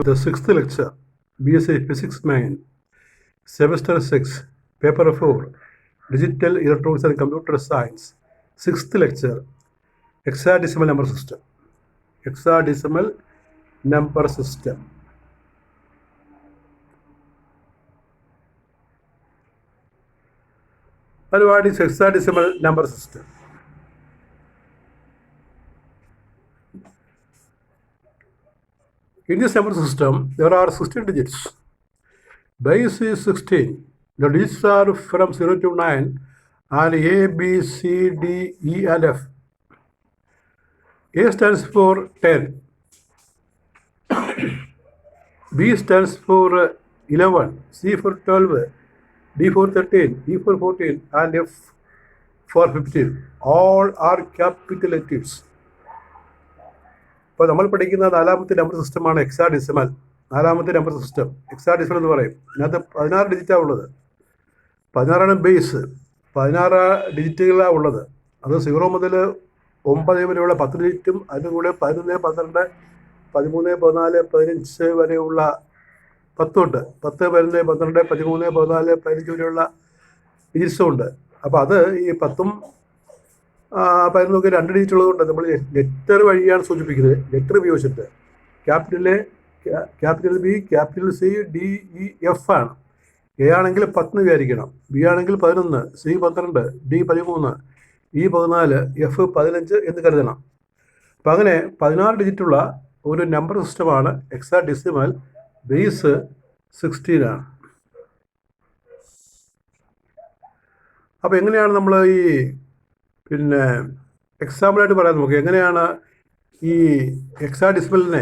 The sixth lecture, BSc Physics 9, Semester 6, Paper 4, Digital Electronics and Computer Science. Sixth lecture, Hexadecimal Number System. Hexadecimal Number System. And what is hexadecimal number system? In this number system, there are 16 digits. Base is 16. The digits are from 0 to 9 and A, B, C, D, E and F. A stands for 10. B stands for 11. C for 12. D for 13. E for 14 and F for 15. All are capital letters. ഇപ്പോൾ നമ്മൾ പഠിക്കുന്ന നാലാമത്തെ number സിസ്റ്റമാണ് hexadecimal. നാലാമത്തെ number system hexadecimal എന്ന് പറയും. ഇതിനകത്ത് 16 ഡിജിറ്റാണ് ഉള്ളത്. 16 ബേസ്, 16 ഡിജിറ്റുകളാണ് ഉള്ളത്. അത് 0 മുതൽ 9 വരെയുള്ള 10 ഡിജിറ്റും അതിൻ്റെ കൂടെ 11, 12, 13, 14, 15 വരെയുള്ള 10 ഉണ്ട്. 10, 11, 12, 13, 14, 15 വരെയുള്ള ഡിജിറ്റ്സും ഉണ്ട്. അപ്പോൾ അത് ഈ 10ഉം 11ഒക്കെ 2 ഡിജിറ്റ് ഉള്ളതുകൊണ്ട് നമ്മൾ ലെറ്റർ വഴിയാണ് സൂചിപ്പിക്കുന്നത്. ലെറ്റർ ഉപയോഗിച്ചിട്ട് capital A, capital B, capital C, D, E, F ആണ്. എ ആണെങ്കിൽ 10 വിചാരിക്കണം, ബി ആണെങ്കിൽ 11, സി 12, ഡി 13, ഇ 14, എഫ് 15 എന്ന് കരുതണം. അപ്പം അങ്ങനെ 16 ഡിജിറ്റുള്ള ഒരു നമ്പർ സിസ്റ്റമാണ് ഹെക്സാഡെസിമൽ. ബേസ് 16 ആണ്. അപ്പോൾ എങ്ങനെയാണ് നമ്മൾ ഈ എക്സാമ്പിളായിട്ട് പറയാൻ നോക്കുക, എങ്ങനെയാണ് ഈ ഹെക്സാഡെസിമലിനെ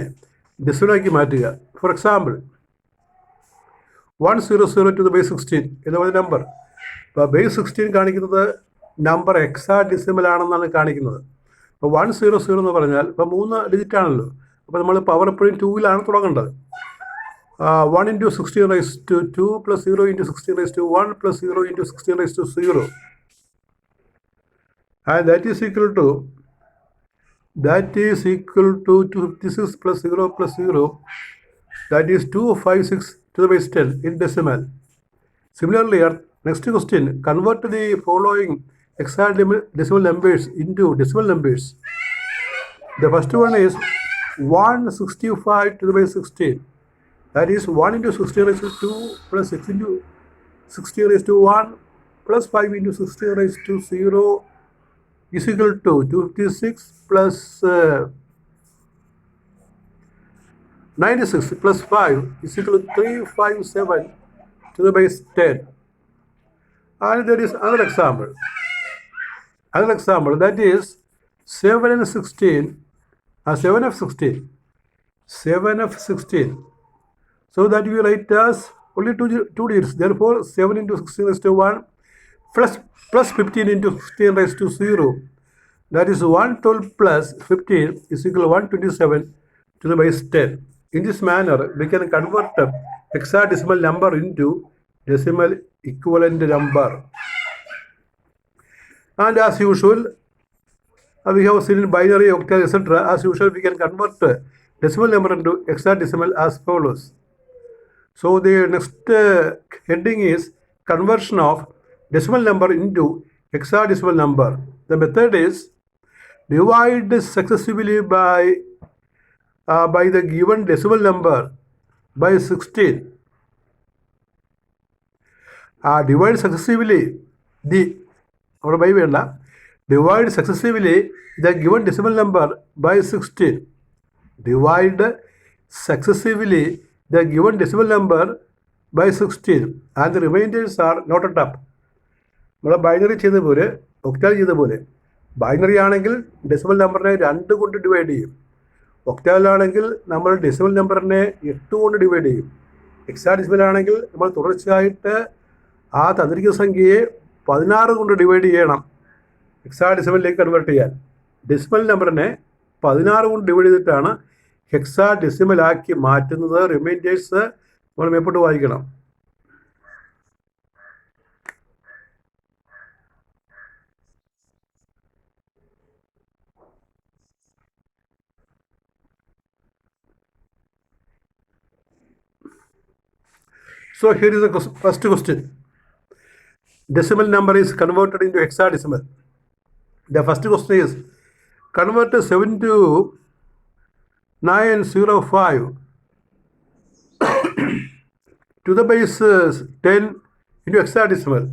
ഡെസിമലാക്കി മാറ്റുക. For example 100 to the base 16 എന്ന് പറയുന്ന നമ്പർ. ഇപ്പോൾ ബേസ് 16 കാണിക്കുന്നത് നമ്പർ ഹെക്സാഡെസിമൽ ആണെന്നാണ് കാണിക്കുന്നത്. അപ്പോൾ 100 എന്ന് പറഞ്ഞാൽ ഇപ്പോൾ 3 ഡിജിറ്റ് ആണല്ലോ. അപ്പോൾ നമ്മൾ പവർ എപ്പോഴും 2-ലാണ് തുടങ്ങേണ്ടത്. 1 into 16 raised to 2 plus 0 into 16 raised to 1 plus 0 into 16 raised to 0. And that is equal to 256 plus 0 plus 0. That is 256 to the base 10 in decimal. Similarly, our next question, convert the following hexadecimal numbers into decimal numbers. The first one is 165 to the base 16. That is 1 into 16 raised to 2 plus 6 into 16 raised to 1 plus 5 into 16 raised to 0 is equal to 256 plus 96 plus 5 is equal to 357 to the base 10. And there is another example. That is 7f16. 7f16. So that we write as only two digits. Therefore, 7 into 16 raised to 1 plus 15 into 16 raised to 0. That is 112 plus 15 is equal to 127 to the base 10. In this manner, we can convert a hexadecimal number into decimal equivalent number. And as usual, we have seen in binary, octal, etc. As usual, we can convert decimal number into hexadecimal as follows. So the next heading is conversion of decimal number into hexadecimal number. The method is divide successively by the given decimal number by 16. Divide successively divide successively the given decimal number by 16. Divide successively the given decimal number by 16 and the remainders are noted up. നമ്മൾ binary ചെയ്ത പോലെ, octal ചെയ്ത പോലെ. Binary ആണെങ്കിൽ decimal നമ്പറിനെ 2 കൊണ്ട് divide ചെയ്യും. ഒക്ടാലാണെങ്കിൽ നമ്മൾ ഡെസിമൽ നമ്പറിനെ 8 കൊണ്ട് ഡിവൈഡ് ചെയ്യും. ഹെക്സാഡെസിമൽ ആണെങ്കിൽ നമ്മൾ തുടർച്ചയായിട്ട് ആ തന്നിരിക്കുന്ന സംഖ്യയെ 16 കൊണ്ട് ഡിവൈഡ് ചെയ്യണം ഹെക്സാഡെസിമലിലേക്ക് കൺവേർട്ട് ചെയ്യാൻ. ഡെസിമൽ നമ്പറിനെ 16 കൊണ്ട് ഡിവൈഡ് ചെയ്തിട്ടാണ് ഹെക്സാഡെസിമലാക്കി മാറ്റുന്നത്. റിമൈൻഡേഴ്സ് നമ്മൾ മേപ്പോട്ട് വായിക്കണം. So here is the first question. Decimal number is converted into hexadecimal. The first question is convert 7 to 905 to the base 10 into hexadecimal.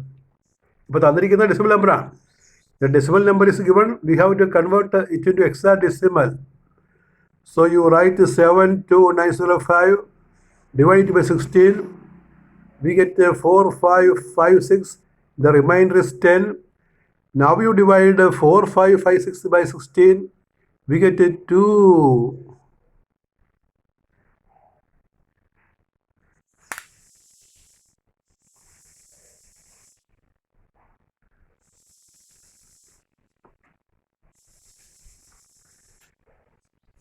ഇപ്പോൾ തന്നിരിക്കുന്ന ഡെസിമൽ നമ്പറാണ്. The decimal number is given. We have to convert it into hexadecimal. So you write 72905 divided by 16. We get 4556. The remainder is 10. Now you divide 4556 by 16. We get 2.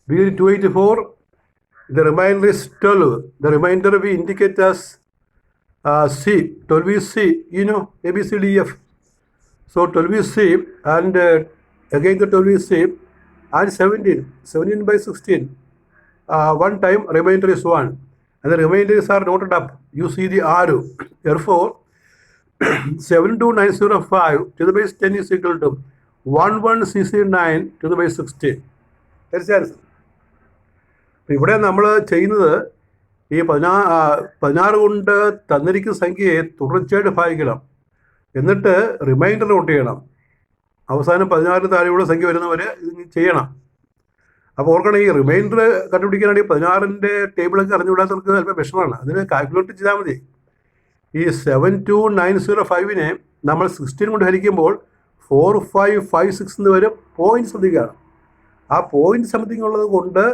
We get 284. The remainder is 12. The remainder we indicate as C. 12 is C. You know, A, B, C, D, F. So 12 is C, and again the 12 is C, and 17. 17 by 16. One time remainder is 1. And the remainders are noted up. You see the arrow. Therefore, 72905 to the base 10 is equal to 1169 to the base 16. That's the answer. ഇവിടെ നമ്മൾ ചെയ്യുന്നത് ഈ 16 കൊണ്ട് തന്നിരിക്കുന്ന സംഖ്യയെ തുടർച്ചയായിട്ട് ഭാഗിക്കണം, എന്നിട്ട് reminder not ചെയ്യണം. അവസാനം 16 താഴെയുള്ള സംഖ്യ വരുന്നവരെ ഇത് ചെയ്യണം. അപ്പോൾ ഓർക്കണം, ഈ റിമൈൻഡർ കണ്ടുപിടിക്കാനാണെങ്കിൽ 16ൻ്റെ ടേബിളൊക്കെ അറിഞ്ഞുകൂടാത്തവർക്ക് അല്പം വിഷമമാണ്. അതിന് കാൽക്കുലേറ്റ് ചെയ്താൽ മതി. ഈ 72905 നമ്മൾ 16 കൊണ്ട് ഹരിക്കുമ്പോൾ 4556 എന്ന് വരും. പോയിന്റ് സംതിങ്ങാണ്. ആ പോയിന്റ് സംതിങ് ഉള്ളത് കൊണ്ട്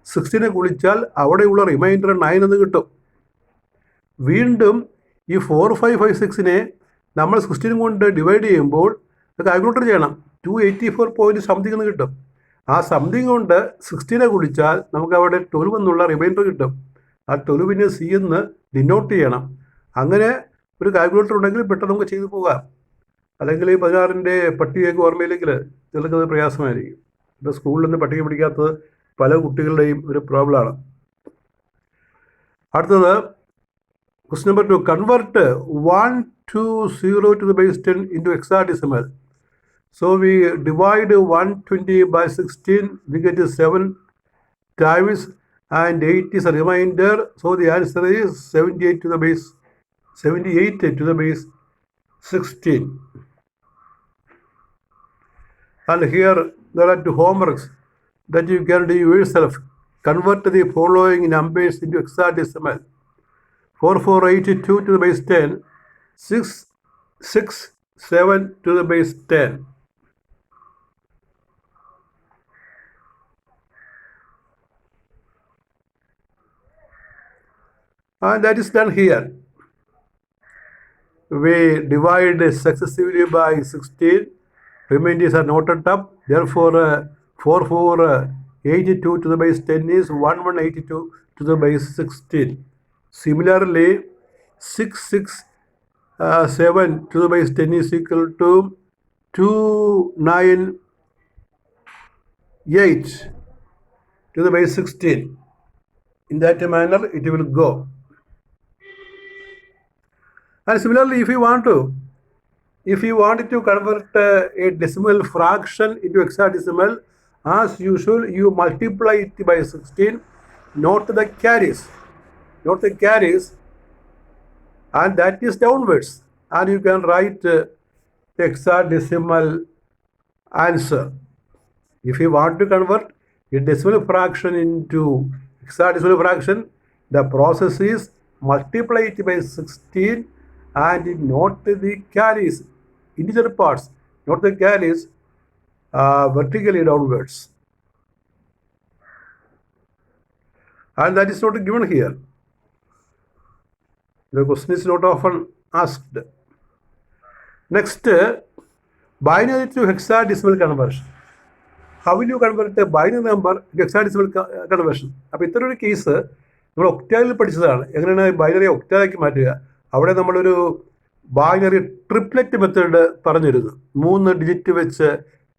16 കുളിച്ചാൽ അവിടെയുള്ള റിമൈൻഡർ 9 എന്ന് കിട്ടും. വീണ്ടും ഈ 4556 നമ്മൾ 16 കൊണ്ട് ഡിവൈഡ് ചെയ്യുമ്പോൾ കാൽക്കുലേറ്റർ ചെയ്യണം. 284 പോയിന്റ് സംതിങ് എന്ന് കിട്ടും. ആ സംതിങ് കൊണ്ട് 16 കുളിച്ചാൽ നമുക്ക് അവിടെ 12 എന്നുള്ള റിമൈൻഡർ കിട്ടും. ആ 12 C എന്ന് ഡിനോട്ട് ചെയ്യണം. അങ്ങനെ ഒരു കാൽക്കുലേറ്റർ ഉണ്ടെങ്കിൽ പെട്ടെന്ന് നമുക്ക് ചെയ്തു പോകാം. അല്ലെങ്കിൽ ഈ 16ൻ്റെ പട്ടികയൊക്കെ ഓർമ്മയില്ലെങ്കിൽ ചിലർക്കത് പ്രയാസമായിരിക്കും. ഇപ്പോൾ സ്കൂളിൽ നിന്ന് പട്ടിക പിടിക്കാത്തത് പല കുട്ടികളുടെയും ഒരു പ്രോബ്ലമാണ്. അടുത്തത് question number 2. Convert 120 to the base 10 into hexadecimal. So we divide 120 by 16. We get 7 times, and 8 is a remainder. So the answer is 78 to the base 16. And here there are 2 homeworks that you can do yourself. Convert the following numbers into hexadecimal. 4482 to the base 10, 667 to the base 10. And that is done here. We divide successively by 16. Remainders are noted up. Therefore, 4482 to the base 10 is 1182 to the base 16. Similarly, 667 to the base 10 is equal to 298 to the base 16. In that manner, it will go. And similarly, if you wanted to convert a decimal fraction into hexadecimal, as usual, you multiply it by 16. Note the carries. And that is downwards. And you can write the hexadecimal answer. If you want to convert a decimal fraction into hexadecimal fraction, the process is multiply it by 16 and note the carries, integer parts, note the carries vertically downwards. And that is not given here. The question is not often asked. Next, binary to hexadecimal conversion. How will you convert a binary number to hexadecimal conversion? അപ്പോൾ ഇത്തരൊരു case നമ്മൾ ഒക്ടാലിൽ പഠിച്ചതാണ്. എങ്ങനെയാണ് binary ഒക്ടാലാക്കി മാറ്റുക. അവിടെ നമ്മളൊരു binary triplet method പറഞ്ഞിരുന്നു. 3 digit വെച്ച്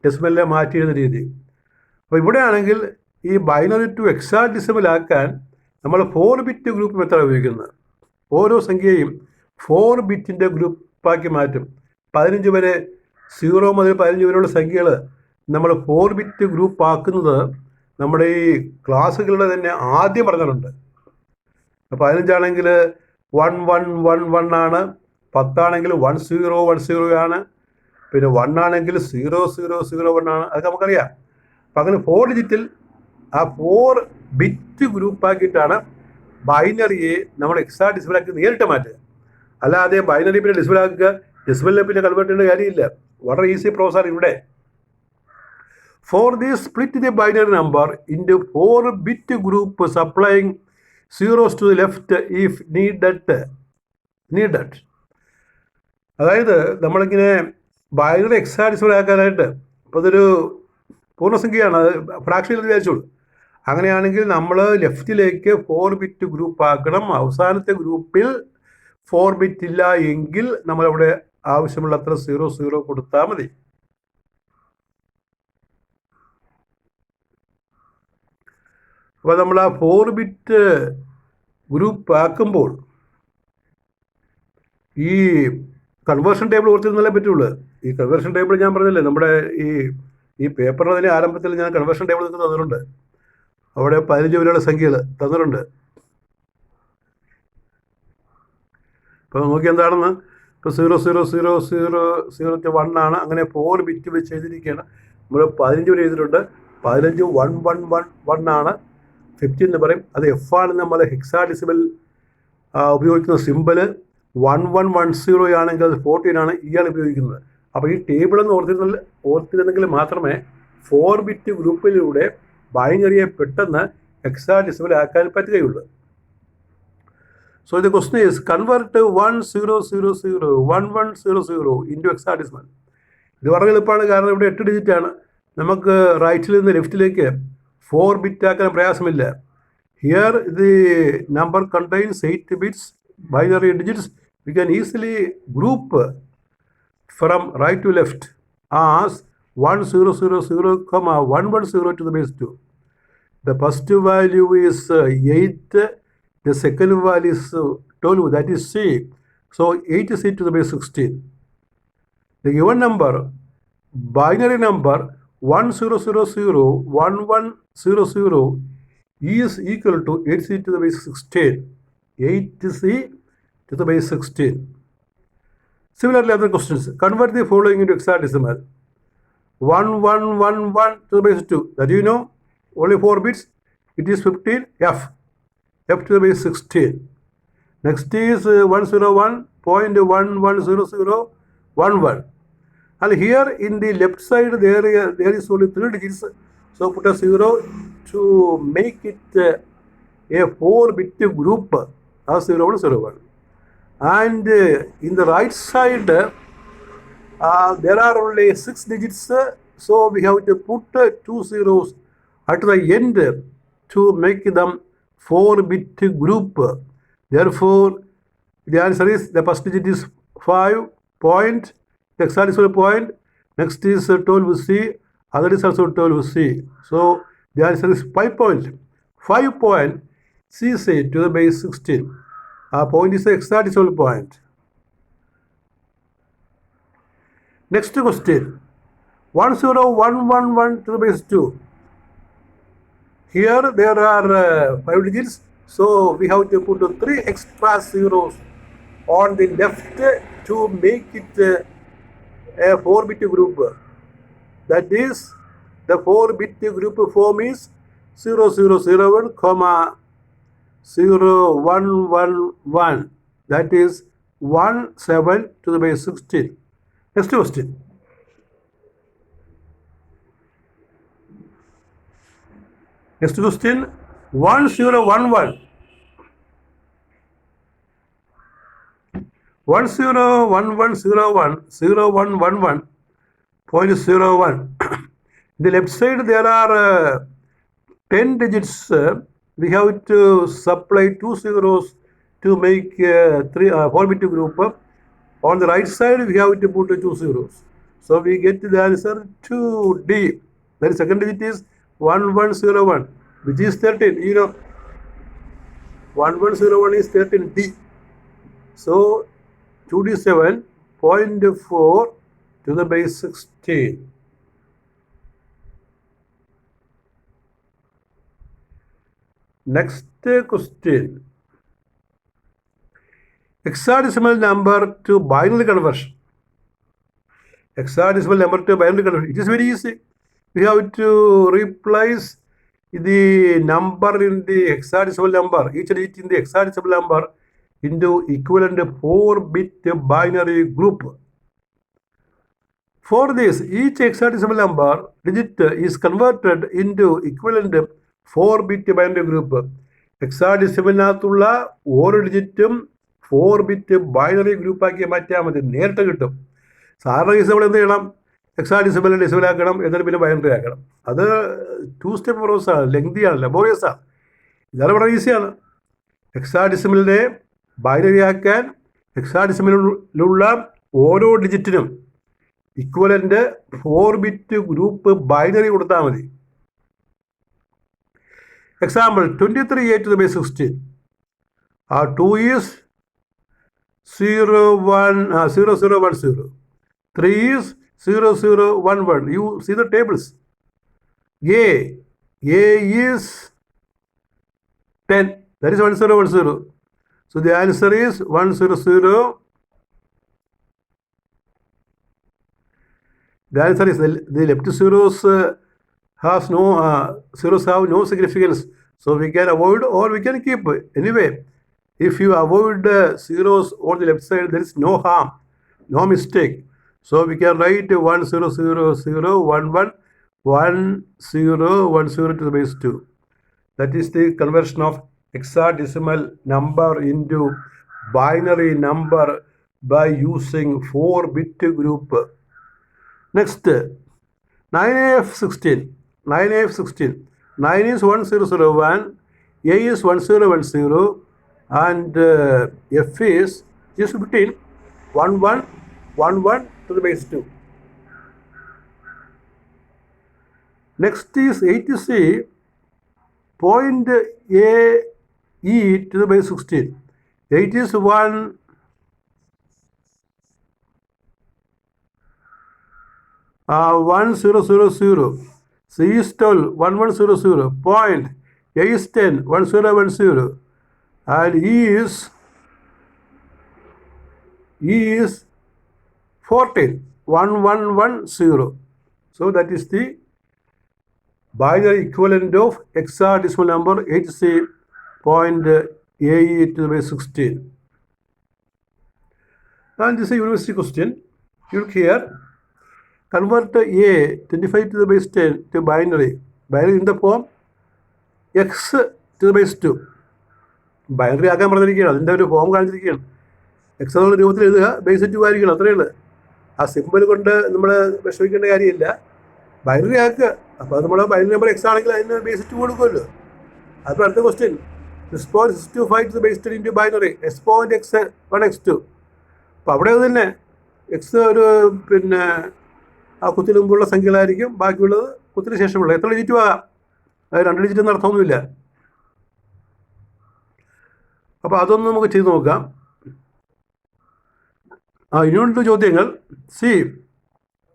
ഡെസിമലിനെ മാറ്റിയിരുന്ന രീതി. അപ്പോൾ ഇവിടെയാണെങ്കിൽ ഈ ബൈനറി ടു ഹെക്സാഡെസിമൽ ആക്കാൻ നമ്മൾ 4 ബിറ്റ് ഗ്രൂപ്പ് മെത്തേഡ് ഉപയോഗിക്കുന്നത്. ഓരോ സംഖ്യയും 4 ബിറ്റിൻ്റെ ഗ്രൂപ്പാക്കി മാറ്റും. 15 വരെ 0 മുതൽ 15 വരെയുള്ള സംഖ്യകൾ നമ്മൾ 4 ബിറ്റ് ഗ്രൂപ്പ് ആക്കുന്നത് നമ്മുടെ ഈ ക്ലാസ്സുകളുടെ തന്നെ ആദ്യം പറഞ്ഞിട്ടുണ്ട്. 15 ആണെങ്കിൽ 1111 ആണ്, 10 ആണെങ്കിൽ 1010 ആണ്, പിന്നെ 1 ആണെങ്കിൽ 0001 ആണ്. അതൊക്കെ നമുക്കറിയാം. അപ്പം അങ്ങനെ 4 ഡിജിറ്റിൽ ആ 4 ബിറ്റ് ഗ്രൂപ്പാക്കിയിട്ടാണ് ബൈനറിയെ നമ്മൾ ഹെക്സാഡെസിമലാക്കി നേരിട്ട് മാറ്റുക. അല്ലാതെ ബൈനറി പിന്നെ ഡെസിമലാക്കുക, ഡെസിമലിനെ പിന്നെ കൺവേർട്ട് ചെയ്യേണ്ട കാര്യമില്ല. വളരെ ഈസി പ്രോസസ്സാണ് ഇവിടെ. For this, split the binary number into 4 bit group, supplying zeros to the left if needed. അതായത് നമ്മളിങ്ങനെ ബൈനറി ഹെക്സാഡെസിമൽ ആക്കാനായിട്ട്, ഇപ്പോൾ ഇതൊരു പൂർണ്ണസംഖ്യയാണ്, അത് ഫ്രാക്ഷനിൽ വിചാരിച്ചോളൂ. അങ്ങനെയാണെങ്കിൽ നമ്മൾ ലെഫ്റ്റിലേക്ക് 4 ബിറ്റ് ഗ്രൂപ്പ് ആക്കണം. അവസാനത്തെ ഗ്രൂപ്പിൽ 4 ബിറ്റ് ഇല്ല എങ്കിൽ നമ്മളവിടെ ആവശ്യമുള്ളത്ര 00 കൊടുത്താൽ മതി. അപ്പോൾ നമ്മൾ ആ 4 ബിറ്റ് ഗ്രൂപ്പ് ആക്കുമ്പോൾ ഈ കൺവേർഷൻ ടേബിൾ ഓർത്തിരുന്നാലേ പറ്റുള്ളൂ. ഈ കൺവേർഷൻ ടേബിൾ ഞാൻ പറഞ്ഞില്ലേ, നമ്മുടെ ഈ പേപ്പറിന് അതിന് ആരംഭത്തിൽ ഞാൻ കൺവേർഷൻ ടേബിൾ നിങ്ങൾക്ക് തന്നിട്ടുണ്ട്. അവിടെ 15 വരെയുള്ള സംഖ്യകൾ തന്നിട്ടുണ്ട്. ഇപ്പോൾ നോക്കി എന്താണെന്ന്, ഇപ്പോൾ 000001 ആണ്. അങ്ങനെ 4 ബിറ്റ് വെച്ച് എഴുതിയിരിക്കുകയാണ്. നമ്മൾ 15 വരെ എഴുതിയിട്ടുണ്ട്. 15 1111 ആണ്, 15 എന്ന് പറയും. അത് എഫ് ആണ്. നമ്മൾ ഹെക്സാഡെസിമൽ ഉപയോഗിക്കുന്ന സിമ്പിൾ 1110 ആണെങ്കിൽ അത് 14 ആണ് ഇയാൾ ഉപയോഗിക്കുന്നത്. അപ്പോൾ ഈ ടേബിളെന്ന് ഓർത്തിരുന്നെങ്കിൽ മാത്രമേ 4 ബിറ്റ് ഗ്രൂപ്പിലൂടെ ബൈനറിയെ പെട്ടെന്ന് ഹെക്സാഡെസിമൽ ആക്കാൻ പറ്റുകയുള്ളൂ. So the question is, convert 10001100 into hexadecimal. ഇത് വളരെ എളുപ്പമാണ്, കാരണം ഇവിടെ 8 ഡിജിറ്റ് ആണ്. നമുക്ക് റൈറ്റിൽ നിന്ന് ലെഫ്റ്റിലേക്ക് 4 ബിറ്റ് ആക്കാൻ പ്രയാസമില്ല. Here the number contains 8 bits binary digits. We can easily group from right to left as 1000,110 to the base 2. The first value is 8. The second value is 12, that is C. So 8C to the base 16. The given number, binary number 10001100 is equal to 8C to the base 16. 8C to the base 16. Similarly, other questions. Convert the following into hexadecimal. 1111 to the base 2. That you know, only 4 bits. It is 15. F to the base 16. Next is 101.110011. And here in the left side there is only 3 digits. So put a 0 to make it a 4 bit group as 0101. And in the right side there are only 6 digits. So we have to put 2 zeros at the end to make them 4 bit group. Therefore, the answer is, the first digit is 5 point, the hexadecimal point. Next is 12C, other is also 12C. So the answer is 5 CC to the base 16. Our point is the hexadecimal point. Next question, 10111 to the base 2. Here there are 5 digits, so we have to put 3 extra zeros on the left to make it a 4 bit group. That is, the 4 bit group form is 0001, 0111. That is 17 to the base 16. Next question. Next question, 1011. 011101.01. The left side there are 10 digits. We have to supply 2 zeros to make 4 bit group. On the right side we have to put 2 zeros. So we get the answer 2D. The second digit is 1101, which is 13. You know, 1101 is 13D. So 2d7.4 to the base 16. Next question. Hexadecimal number to binary conversion. Hexadecimal number to binary conversion. It is very easy. We have to replace the number in the hexadecimal number, each digit in the hexadecimal number, into equivalent 4-bit binary group. For this, each hexadecimal number digit is converted into equivalent 4-bit binary group. ഹെക്സാഡെസിമലിനകത്തുള്ള ഓരോ ഡിജിറ്റും 4-bit binary ഗ്രൂപ്പാക്കി മാറ്റിയാൽ മതി, നേരിട്ട് കിട്ടും. സാധാരണ case നമ്മൾ എന്ത് ചെയ്യണം? Hexadecimal ഡെസിമലാക്കണം, എന്നിട്ട് പിന്നെ ബൈനറി ആക്കണം. അത് 2-step പ്രോസസ്സാണ്, ലെങ്തിയാണ്, ലബോറിയസാണ്. ഇതാണ് വളരെ ഈസിയാണ്. ഹെക്സാഡെസിമലിനെ ബൈനറി ആക്കാൻ ഹെക്സാഡെസിമലിലുള്ള ഓരോ ഡിജിറ്റിനും ഇക്വലൻ്റ് 4-bit ഗ്രൂപ്പ് ബൈനറി കൊടുത്താൽ മതി. Example 23a to the base 16. 2 is 0, 1, 0, 0, 1, 0. 3 is 0, 0, 1, 1. You see the tables. A is 10. That is 1, 0, 1, 0. So the answer is 1, 0, 0. The answer is the left zeros has no zeros have no significance, so we can avoid or we can keep. Anyway, if you avoid zeros on the left side, there is no harm, no mistake. So we can write 1, 0, 0, 0, 1, 1, 1, 0, 1, 0 to the base 2. That is the conversion of hexadecimal number into binary number by using 4-bit group. Next, 9af16. 9af16. 9 is 1001, A is 1010, and F is 15, 11, 11 to the base 2. Next is 80C, point A E to the base 16. 8 is 1, 1000. C is 12, 1100. Point A is 10, 1010. And E is 14, 1110. So that is the binary equivalent of hexadecimal number 8C point AE to the base 16. And this is a university question. You look here. Convert A 25 to the base 10 to binary. Binary in the form x to the base 2. Binary ആക്കാൻ പറഞ്ഞിരിക്കുകയാണ്, അതിൻ്റെ ഒരു form കാണിച്ചിരിക്കുകയാണ്. X എന്നുള്ള രൂപത്തിൽ എഴുതുക, base 2 ആയിരിക്കണം, അത്രയേ ഉള്ളൂ. ആ സിമ്പിൾ കൊണ്ട് നമ്മൾ വിഷമിക്കേണ്ട കാര്യമില്ല, ബൈനറി ആക്കുക. അപ്പോൾ നമ്മൾ ബൈനറി നമ്പർ എക്സ് ആണെങ്കിൽ അതിന് ബേസ് 2 കൊടുക്കുമല്ലോ. അപ്പോൾ അടുത്ത question, x.625 to the base 10 into binary x.x1 x2. അപ്പോൾ അവിടെ തന്നെ എക്സ് ഒരു പിന്നെ ആ കുത്തിന് മുമ്പുള്ള സംഖ്യകളായിരിക്കും, ബാക്കിയുള്ളത് കുത്തിന് ശേഷമുള്ള. എത്ര ഡിജിറ്റും ആകാം, അത് 2 ഡിജിറ്റ് എന്ന അർത്ഥമൊന്നുമില്ല. അപ്പോൾ അതൊന്നും നമുക്ക് ചെയ്ത് നോക്കാം. ഇനിയുള്ള ചോദ്യങ്ങൾ. C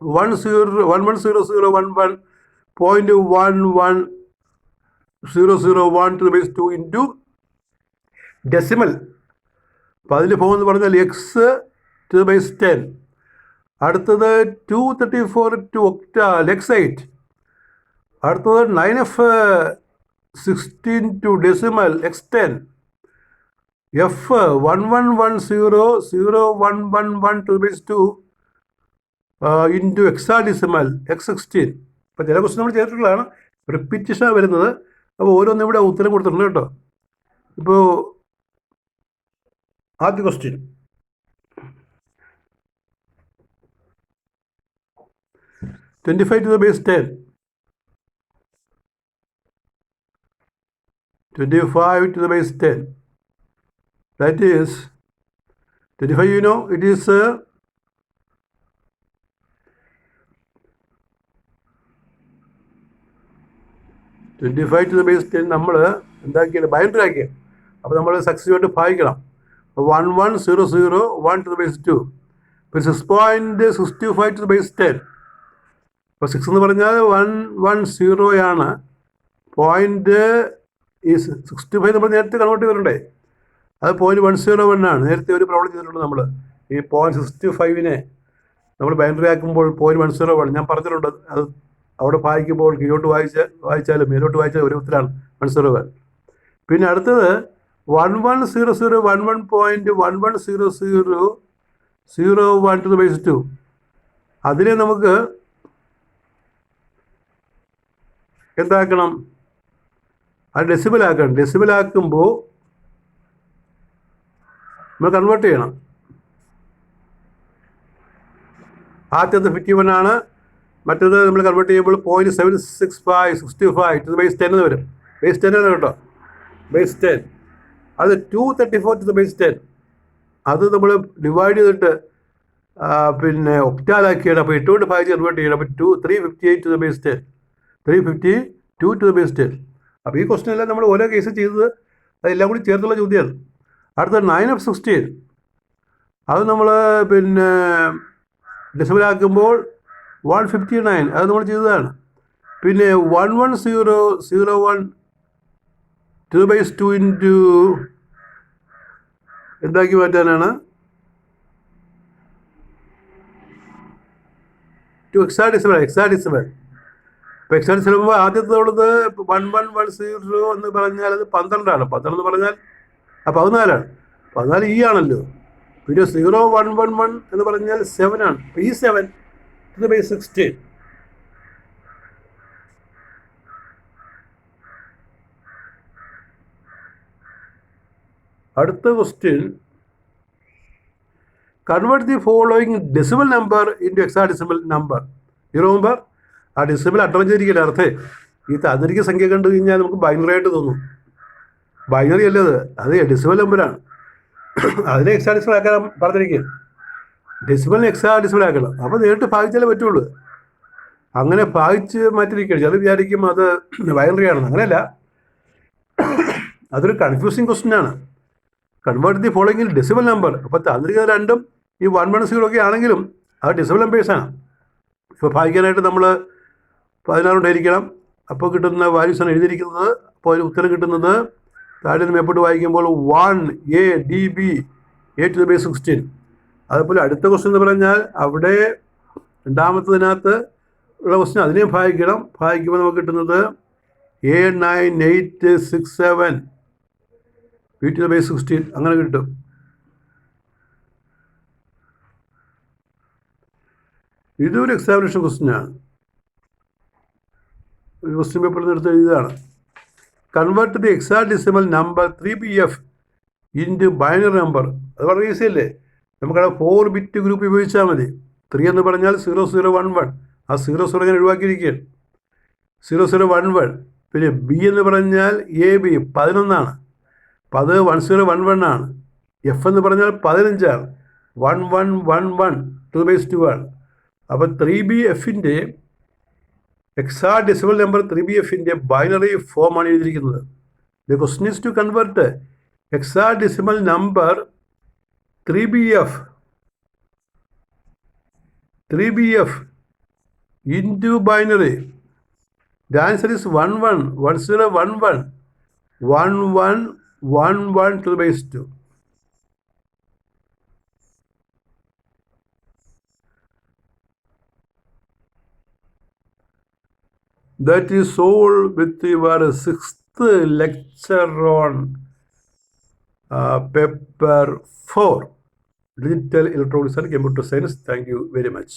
10011.11001 to the base 2 into decimal. അപ്പോൾ അതിൻ്റെ ഫോം എന്ന് പറഞ്ഞാൽ എക്സ് to the base 10. അടുത്തത് 234 to octal x8. അടുത്തത് 9f16 to decimal x10. F11100111 to the base 2 into hexadecimal x16. അപ്പോൾ ചില ക്വസ്റ്റ്യൻ നമ്മൾ ചെയ്തിട്ടുള്ളതാണ്, റിപ്പീറ്റേഷനാണ് വരുന്നത്. അപ്പോൾ ഓരോന്നും ഇവിടെ ഉത്തരം കൊടുത്തിട്ടുണ്ട് കേട്ടോ. ഇപ്പോൾ ആദ്യ question, 25 to the base 10. 25 to the base 10. That is 25, you know, it is 25 to the base 10 നമ്മൾ എന്താക്കിയത്, ബൈനറി ആക്കിയത്. അപ്പോൾ നമ്മൾ സക്സസീവായിട്ട് ഭാഗിക്കണം. 1100 1 to the base 2. ഇപ്പോൾ 6.65 to the base 10. അപ്പോൾ 6 എന്ന് പറഞ്ഞാൽ 110 പോയിന്റ് ഈ 65 നമ്മൾ നേരത്തെ കൺവേർട്ട് ചെയ്തിട്ടുണ്ടേ. അത് 0.101 ആണ്. നേരത്തെ ഒരു പ്രോബ്ലം ചെയ്തിട്ടുണ്ട് നമ്മൾ. ഈ 0.65 നമ്മൾ ബൈനറി ആക്കുമ്പോൾ 0.101 ഞാൻ പറഞ്ഞിട്ടുണ്ട്. അത് അവിടെ വായിക്കുമ്പോൾ കീഴോട്ട് വായിച്ചാലും മേലോട്ട് വായിച്ചാലും ഒരു ഉത്തരമാണ് 101. പിന്നെ അടുത്തത് 1100 to the base 2. അതിനെ നമുക്ക് എന്താക്കണം? അത് ഡെസിബിൾ ആക്കണം. ഡെസിബിൾ ആക്കുമ്പോൾ നമ്മൾ കൺവേർട്ട് ചെയ്യണം. ആദ്യത്തെ 51 ആണ്. മറ്റേത് നമ്മൾ കൺവേർട്ട് ചെയ്യുമ്പോൾ 0.765 to the base 10 എന്ന് വരും. ബേസ് 10 ആണ് കേട്ടോ. ബേസ് 10. അത് 234 to the base 10. അത് നമ്മൾ ഡിവൈഡ് ചെയ്തിട്ട് പിന്നെ ഒക്ടാലാക്കിയാണ്. അപ്പോൾ 8 കൊണ്ട് ഭാഗിച്ച് കൺവേർട്ട് ചെയ്യണം. അപ്പോൾ 358 to the base 10. 352 to the base 10. അപ്പോൾ ഈ ക്വസ്റ്റ്യൻ എല്ലാം നമ്മൾ ഓരോ കേസ് ചെയ്തത് അതെല്ലാം കൂടി ചേർത്തുള്ള ചോദ്യമാണ്. അടുത്ത 9/16. അത് നമ്മൾ പിന്നെ ഡെസിബിൾ ആക്കുമ്പോൾ 159. അത് നമ്മൾ ചെയ്തതാണ്. പിന്നെ 11001 to the base 2 into എന്താക്കി മാറ്റാനാണ്? To hexadecimal. ഇപ്പോൾ എക്സാഡെസിമൽ ആദ്യത്തെ ഉള്ളത് 1110 എന്ന് പറഞ്ഞാൽ അത് 12 ആണ്. 12 എന്ന് പറഞ്ഞാൽ 14 ആണ്. 14 ഈ ആണല്ലോ. പിന്നെ 0111 എന്ന് പറഞ്ഞാൽ 7 ആണ്. അപ്പോൾ ഈ 7 to the base 16. അടുത്ത question, convert the following decimal number into hexadecimal number. ഈ റിമെമ്പർ ആ ഡെസിമൽ അഡ്വാഞ്ചരിക്കട്ടെ അർത്ഥേ. ഈ തന്നിരിക്കുന്ന സംഖ്യ കണ്ടു കഴിഞ്ഞാൽ നമുക്ക് ബൈനറി ആയിട്ട് തോന്നും. ബൈനറി അല്ലേ അത് ഡെസിമൽ നമ്പറാണ്. അതിനെ ഹെക്സാഡെസിമൽ ആക്കാൻ പറഞ്ഞിരിക്കുക. ഡെസിമലിന് ഹെക്സാഡെസിമൽ ആക്കണം. അപ്പോൾ നേരിട്ട് ഭാഗിച്ചാലേ പറ്റുള്ളൂ. അങ്ങനെ ഭാഗിച്ച് മാറ്റിരിക്കുകയാണ്. ചില വിചാരിക്കും അത് ബൈനറി ആണെന്ന്. അങ്ങനെയല്ല, അതൊരു കൺഫ്യൂസിങ് ക്വസ്റ്റ്യൻ ആണ്. കൺവേർട്ട് ദി ഫോളോയിങ്ങിൽ ഡെസിമൽ നമ്പർ. അപ്പോൾ തന്നിരിക്കുന്ന രണ്ടും ഈ 110 ഒക്കെ ആണെങ്കിലും അത് ഡെസിമൽ നമ്പേഴ്സാണ്. ഇപ്പോൾ ഭാഗിക്കാനായിട്ട് നമ്മൾ 16 ഉണ്ടായിരിക്കണം. അപ്പോൾ കിട്ടുന്ന വാല്യൂസാണ് എഴുതിയിരിക്കുന്നത്. അപ്പോൾ അതിന് ഉത്തരം കിട്ടുന്നത് താഴെ നിന്ന് മേപ്പോട്ട് വായിക്കുമ്പോൾ 1ADB A to the base 16. അതുപോലെ അടുത്ത ക്വസ്റ്റ്യൻ എന്ന് പറഞ്ഞാൽ അവിടെ രണ്ടാമത്തതിനകത്ത് ഉള്ള ക്വസ്റ്റ്യൻ അതിനെയും ഭാഗിക്കണം. ഭാഗിക്കുമ്പോൾ നമുക്ക് കിട്ടുന്നത് A9867 B to the base 16 അങ്ങനെ കിട്ടും. ഇതൊരു എക്സാമിനേഷൻ ക്വസ്റ്റ്യനാണ്. ഒരു ക്വസ്റ്റ്യൻ പേപ്പറിൽ നിന്ന് എടുത്ത് എഴുതിയതാണ്. Convert the hexadecimal number 3BF into binary number. അത് വളരെ ഈസി അല്ലേ? നമുക്കവിടെ 4 ബിറ്റ് ഗ്രൂപ്പ് ഉപയോഗിച്ചാൽ മതി. 3 എന്ന് പറഞ്ഞാൽ 0011. ആ 00 ഞാൻ ഒഴിവാക്കിയിരിക്കുകയാണ്. 0011. പിന്നെ B എന്ന് പറഞ്ഞാൽ AB 11 അപ്പോൾ അത് 1011 ആണ്. F എന്ന് പറഞ്ഞാൽ 15 ആണ്. 1111 to the base 2 ആണ്. അപ്പോൾ 3BFൻ്റെ ഹെക്സാഡെസിമൽ നമ്പർ 3BFൻ്റെ ബൈനറി ഫോമാണ് എഴുതിയിരിക്കുന്നത്. The question is to convert hexadecimal number 3BF into binary. The answer is 111011 1111 to the base 2. That is all with your 6th lecture on paper 4, Digital Electronics and Computer Science. Thank you very much.